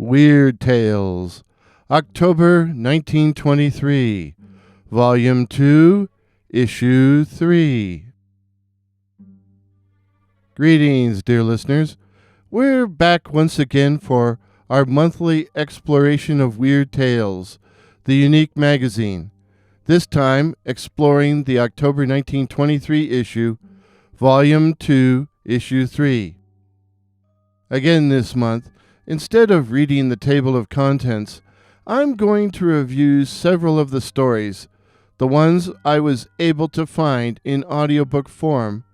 Weird Tales, October 1923, Volume 2, Issue 3. Greetings, dear listeners. We're back once again for our monthly exploration of Weird Tales, the unique magazine, this time exploring the October 1923 issue, Volume 2, Issue 3. Again this month, instead of reading the table of contents, I'm going to review several of the stories, the ones I was able to find in audiobook form.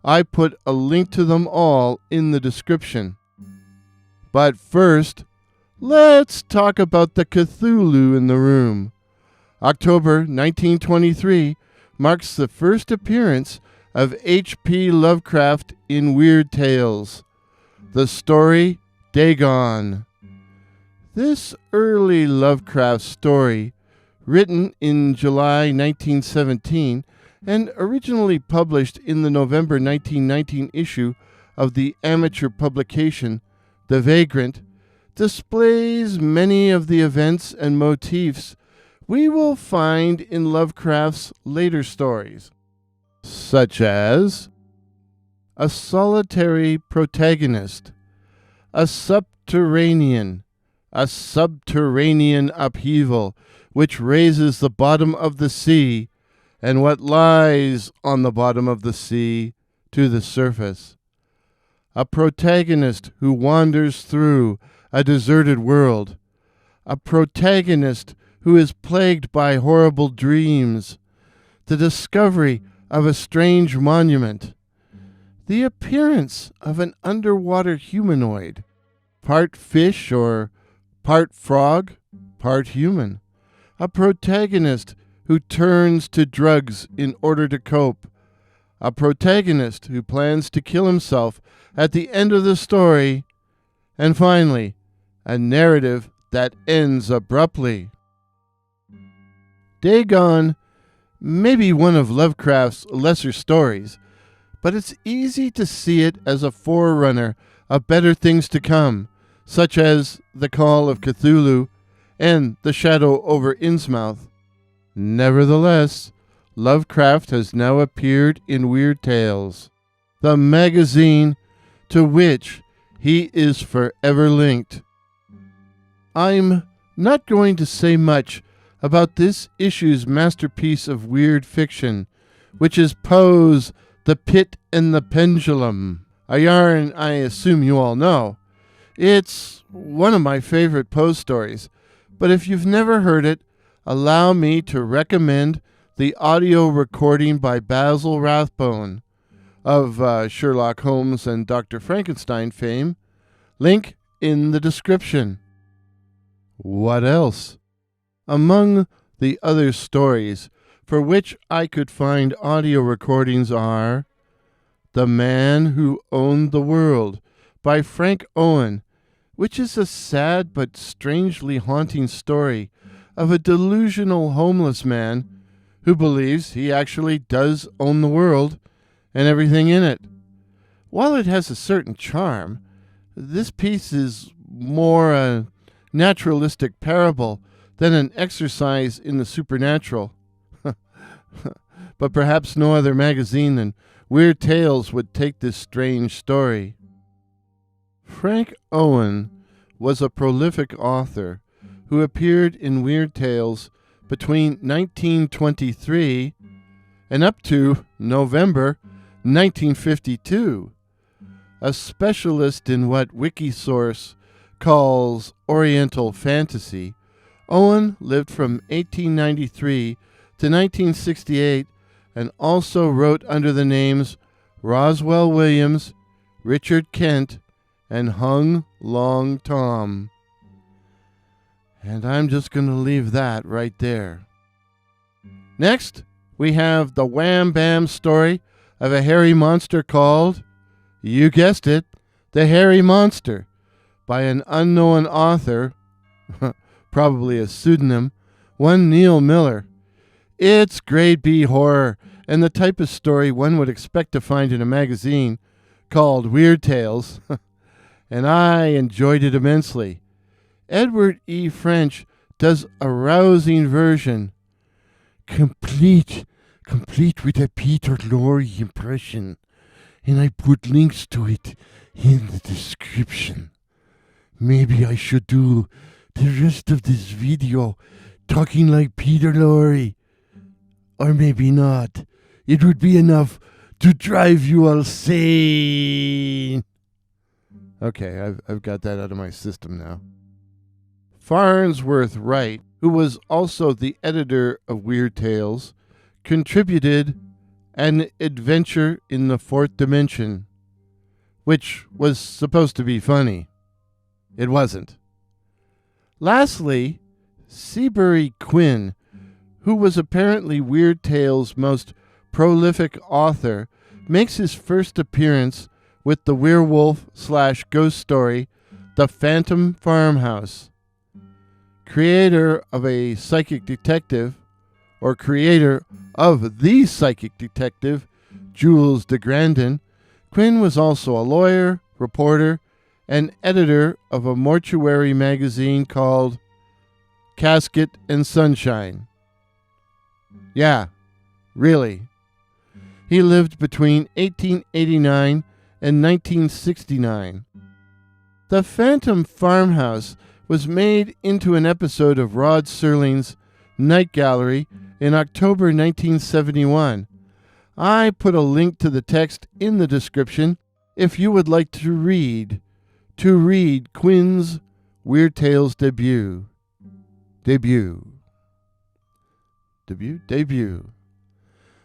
I put a link to them all in the description. But first, let's talk about the Cthulhu in the room. October 1923 marks the first appearance of H.P. Lovecraft in Weird Tales. The story Dagon. This early Lovecraft story, written in July 1917 and originally published in the November 1919 issue of the amateur publication The Vagrant, displays many of the events and motifs we will find in Lovecraft's later stories, such as a solitary protagonist, a subterranean upheaval which raises the bottom of the sea and what lies on the bottom of the sea to the surface, a protagonist who wanders through a deserted world, a protagonist who is plagued by horrible dreams, the discovery of a strange monument, the appearance of an underwater humanoid, part fish or part frog, part human, a protagonist who turns to drugs in order to cope, a protagonist who plans to kill himself at the end of the story, and finally, a narrative that ends abruptly. Dagon may be one of Lovecraft's lesser stories, but it's easy to see it as a forerunner of better things to come, such as The Call of Cthulhu and The Shadow over Innsmouth. Nevertheless, Lovecraft has now appeared in Weird Tales, the magazine to which he is forever linked. I'm not going to say much about this issue's masterpiece of weird fiction, which is Poe's The Pit and the Pendulum, a yarn I assume you all know. It's one of my favorite Poe stories, but if you've never heard it, allow me to recommend the audio recording by Basil Rathbone of Sherlock Holmes and Dr. Frankenstein fame. Link in the description. What else? Among the other stories for which I could find audio recordings are The Man Who Owned the World by Frank Owen, which is a sad but strangely haunting story of a delusional homeless man who believes he actually does own the world and everything in it. While it has a certain charm, this piece is more a naturalistic parable than an exercise in the supernatural. But perhaps no other magazine than Weird Tales would take this strange story. Frank Owen was a prolific author who appeared in Weird Tales between 1923 and up to November 1952. A specialist in what Wikisource calls Oriental fantasy, Owen lived from 1893 to 1968 and also wrote under the names Roswell Williams, Richard Kent, and Hung Long Tom. And I'm just going to leave that right there. Next, we have the Wham Bam story of a hairy monster called, you guessed it, The Hairy Monster, by an unknown author, probably a pseudonym, one Neil Miller. It's grade B horror and the type of story one would expect to find in a magazine called Weird Tales, and I enjoyed it immensely. Edward E. French does a rousing version, complete with a Peter Lorre impression, and I put links to it in the description. Maybe I should do the rest of this video talking like Peter Lorre, or maybe not. It would be enough to drive you all sane. Okay, I've got that out of my system now. Farnsworth Wright, who was also the editor of Weird Tales, contributed An Adventure in the Fourth Dimension, which was supposed to be funny. It wasn't. Lastly, Seabury Quinn, who was apparently Weird Tales' most prolific author, makes his first appearance with the werewolf/ghost story, The Phantom Farmhouse. Creator of a psychic detective, or creator of the psychic detective, Jules de Grandin, Quinn was also a lawyer, reporter, and editor of a mortuary magazine called Casket and Sunshine. Yeah, really. He lived between 1889 and 1969. The Phantom Farmhouse was made into an episode of Rod Serling's Night Gallery in October 1971. I put a link to the text in the description if you would like to read Quinn's Weird Tales debut.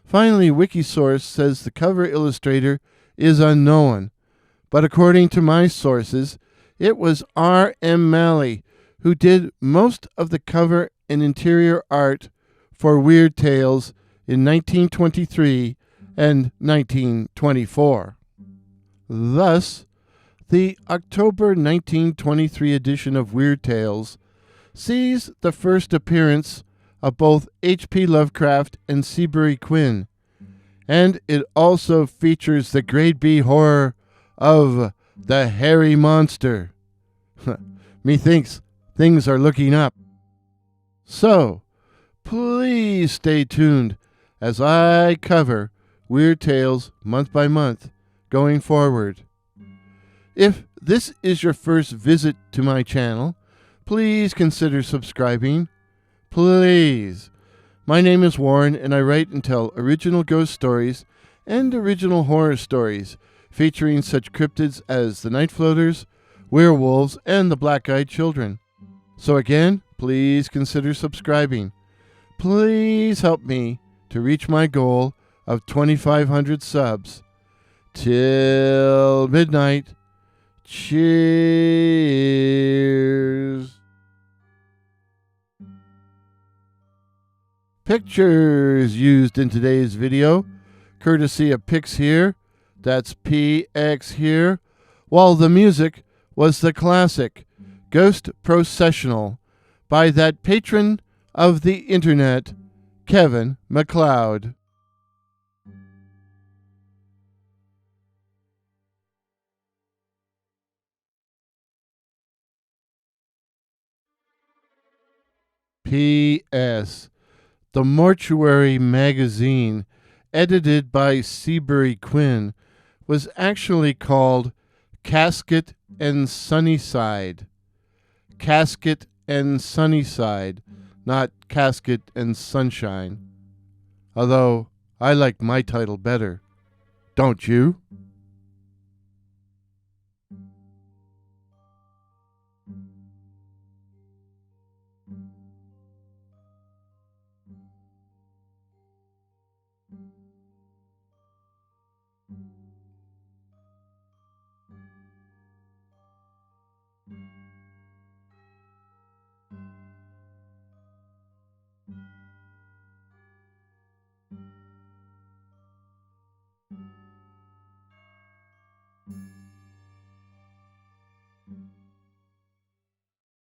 Finally, Wikisource says the cover illustrator is unknown, but according to my sources, it was R.M. Malley who did most of the cover and interior art for Weird Tales in 1923 and 1924. Thus, the October 1923 edition of Weird Tales sees the first appearance of both H.P. Lovecraft and Seabury Quinn, and it also features the grade B horror of the Hairy Monster. Methinks things are looking up. So, please stay tuned as I cover Weird Tales month by month going forward. If this is your first visit to my channel, please consider subscribing. Please. My name is Warren, and I write and tell original ghost stories and original horror stories featuring such cryptids as the Night Floaters, werewolves, and the Black-Eyed Children. So again, please consider subscribing. Please help me to reach my goal of 2,500 subs. Till midnight. Cheers. Pictures used in today's video, courtesy of Pix here, that's PX here, while the music was the classic Ghost Processional by that patron of the internet, Kevin MacLeod. P.S. The Mortuary magazine, edited by Seabury Quinn, was actually called Casket and Sunnyside. Casket and Sunnyside, not Casket and Sunshine. Although I like my title better. Don't you?